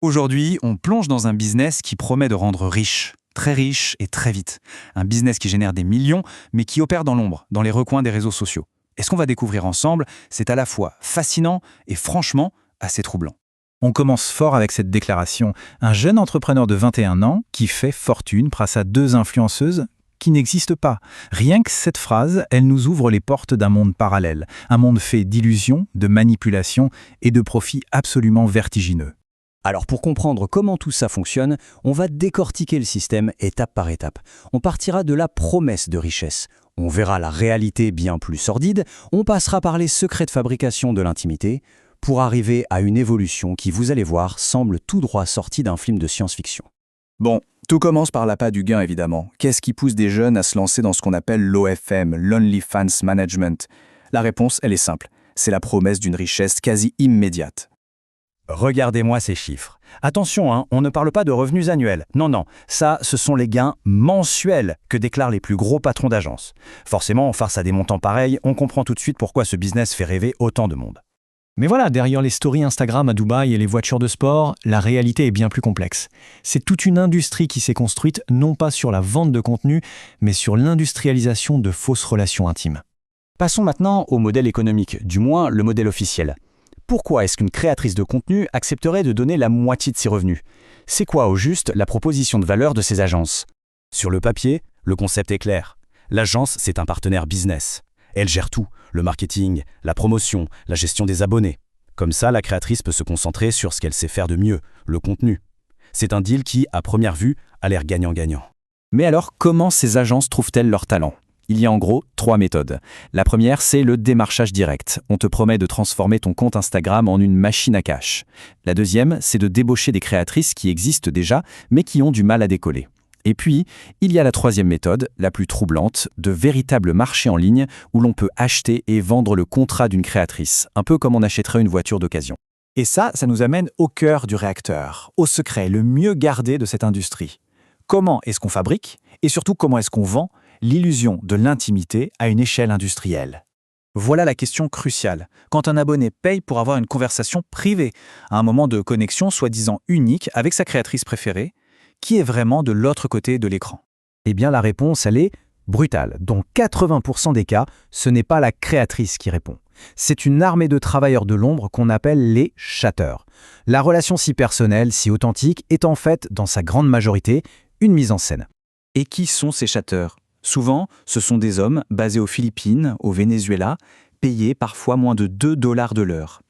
Aujourd'hui, on plonge dans un business qui promet de rendre riche et très vite. Un business qui génère des millions, mais qui opère dans l'ombre, dans les recoins des réseaux sociaux. Et ce qu'on va découvrir ensemble, c'est à la fois fascinant et franchement assez troublant. On commence fort avec cette déclaration. Un jeune entrepreneur de 21 ans qui fait fortune grâce à deux influenceuses qui n'existent pas. Rien que cette phrase, elle nous ouvre les portes d'un monde parallèle. Un monde fait d'illusions, de manipulations et de profits absolument vertigineux. Alors pour comprendre comment tout ça fonctionne, on va décortiquer le système étape par étape. On partira de la promesse de richesse. On verra la réalité bien plus sordide. On passera par les secrets de fabrication de l'intimité pour arriver à une évolution qui, vous allez voir, semble tout droit sortie d'un film de science-fiction. Bon, tout commence par l'appât du gain évidemment. Qu'est-ce qui pousse des jeunes à se lancer dans ce qu'on appelle l'OFM, l'OnlyFans Management? La réponse, elle est simple. C'est la promesse d'une richesse quasi immédiate. Regardez-moi ces chiffres. Attention, on ne parle pas de revenus annuels. Non, ça, ce sont les gains mensuels que déclarent les plus gros patrons d'agences. Forcément, face à des montants pareils, on comprend tout de suite pourquoi ce business fait rêver autant de monde. Mais voilà, derrière les stories Instagram à Dubaï et les voitures de sport, la réalité est bien plus complexe. C'est toute une industrie qui s'est construite non pas sur la vente de contenu, mais sur l'industrialisation de fausses relations intimes. Passons maintenant au modèle économique, du moins le modèle officiel. Pourquoi est-ce qu'une créatrice de contenu accepterait de donner la moitié de ses revenus? C'est quoi au juste la proposition de valeur de ces agences? Sur le papier, le concept est clair. L'agence, c'est un partenaire business. Elle gère tout, le marketing, la promotion, la gestion des abonnés. Comme ça, la créatrice peut se concentrer sur ce qu'elle sait faire de mieux, le contenu. C'est un deal qui, à première vue, a l'air gagnant-gagnant. Mais alors, comment ces agences trouvent-elles leur talent? Il y a en gros 3 méthodes. La première, c'est le démarchage direct. On te promet de transformer ton compte Instagram en une machine à cash. La deuxième, c'est de débaucher des créatrices qui existent déjà, mais qui ont du mal à décoller. Et puis, il y a la troisième méthode, la plus troublante, de véritables marchés en ligne où l'on peut acheter et vendre le contrat d'une créatrice, un peu comme on achèterait une voiture d'occasion. Et ça nous amène au cœur du réacteur, au secret le mieux gardé de cette industrie. Comment est-ce qu'on fabrique et surtout comment est-ce qu'on vend l'illusion de l'intimité à une échelle industrielle? Voilà la question cruciale. Quand un abonné paye pour avoir une conversation privée, à un moment de connexion soi-disant unique avec sa créatrice préférée, qui est vraiment de l'autre côté de l'écran? Eh bien, la réponse, elle est brutale. Dans 80% des cas, ce n'est pas la créatrice qui répond. C'est une armée de travailleurs de l'ombre qu'on appelle les chatteurs. La relation si personnelle, si authentique, est en fait, dans sa grande majorité, une mise en scène. Et qui sont ces chatteurs? Souvent, ce sont des hommes basés aux Philippines, au Venezuela, payés parfois moins de 2 $ de l'heure.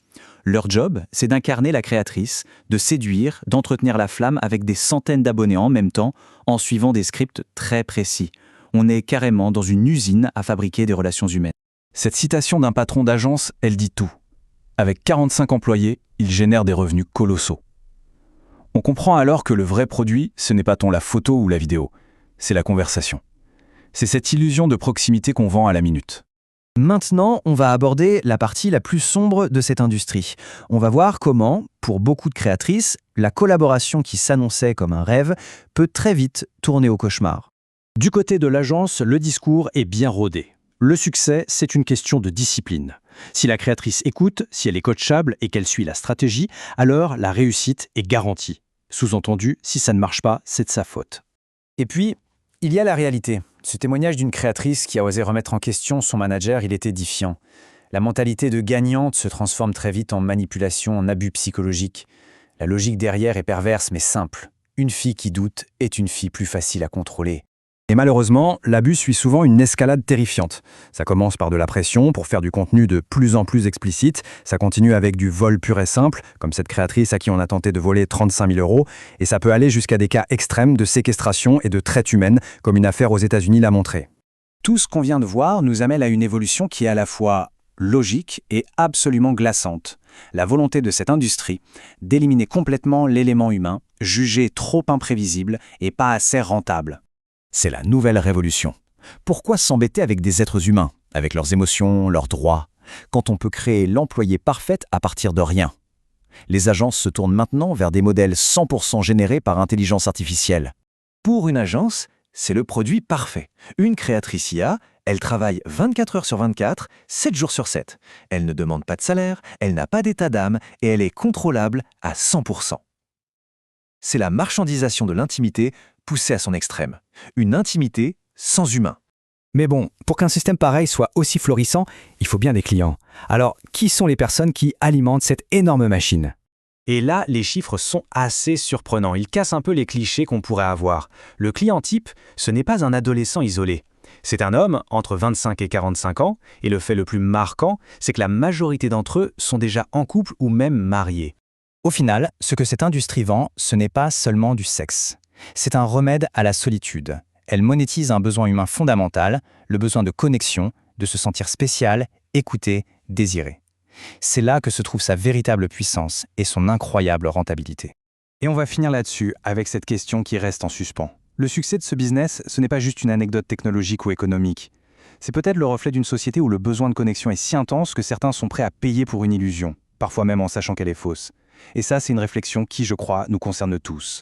Leur job, c'est d'incarner la créatrice, de séduire, d'entretenir la flamme avec des centaines d'abonnés en même temps, en suivant des scripts très précis. On est carrément dans une usine à fabriquer des relations humaines. Cette citation d'un patron d'agence, elle dit tout. Avec 45 employés, il génère des revenus colossaux. On comprend alors que le vrai produit, ce n'est pas tant la photo ou la vidéo, c'est la conversation. C'est cette illusion de proximité qu'on vend à la minute. Maintenant, on va aborder la partie la plus sombre de cette industrie. On va voir comment, pour beaucoup de créatrices, la collaboration qui s'annonçait comme un rêve peut très vite tourner au cauchemar. Du côté de l'agence, le discours est bien rodé. Le succès, c'est une question de discipline. Si la créatrice écoute, si elle est coachable et qu'elle suit la stratégie, alors la réussite est garantie. Sous-entendu, si ça ne marche pas, c'est de sa faute. Et puis, il y a la réalité. Ce témoignage d'une créatrice qui a osé remettre en question son manager, il est édifiant. La mentalité de gagnante se transforme très vite en manipulation, en abus psychologique. La logique derrière est perverse mais simple. Une fille qui doute est une fille plus facile à contrôler. Et malheureusement, l'abus suit souvent une escalade terrifiante. Ça commence par de la pression pour faire du contenu de plus en plus explicite. Ça continue avec du vol pur et simple, comme cette créatrice à qui on a tenté de voler 35 000 €. Et ça peut aller jusqu'à des cas extrêmes de séquestration et de traite humaine, comme une affaire aux États-Unis l'a montré. Tout ce qu'on vient de voir nous amène à une évolution qui est à la fois logique et absolument glaçante. La volonté de cette industrie d'éliminer complètement l'élément humain, jugé trop imprévisible et pas assez rentable. C'est la nouvelle révolution. Pourquoi s'embêter avec des êtres humains, avec leurs émotions, leurs droits, quand on peut créer l'employé parfait à partir de rien? Les agences se tournent maintenant vers des modèles 100% générés par intelligence artificielle. Pour une agence, c'est le produit parfait. Une créatrice IA, elle travaille 24 heures sur 24, 7 jours sur 7. Elle ne demande pas de salaire, elle n'a pas d'état d'âme et elle est contrôlable à 100%. C'est la marchandisation de l'intimité poussée à son extrême. Une intimité sans humain. Mais bon, pour qu'un système pareil soit aussi florissant, il faut bien des clients. Alors, qui sont les personnes qui alimentent cette énorme machine? Et là, les chiffres sont assez surprenants. Ils cassent un peu les clichés qu'on pourrait avoir. Le client type, ce n'est pas un adolescent isolé. C'est un homme entre 25 et 45 ans, et le fait le plus marquant, c'est que la majorité d'entre eux sont déjà en couple ou même mariés. Au final, ce que cette industrie vend, ce n'est pas seulement du sexe. C'est un remède à la solitude. Elle monétise un besoin humain fondamental, le besoin de connexion, de se sentir spécial, écouté, désiré. C'est là que se trouve sa véritable puissance et son incroyable rentabilité. Et on va finir là-dessus avec cette question qui reste en suspens. Le succès de ce business, ce n'est pas juste une anecdote technologique ou économique. C'est peut-être le reflet d'une société où le besoin de connexion est si intense que certains sont prêts à payer pour une illusion, parfois même en sachant qu'elle est fausse. Et ça, c'est une réflexion qui, je crois, nous concerne tous.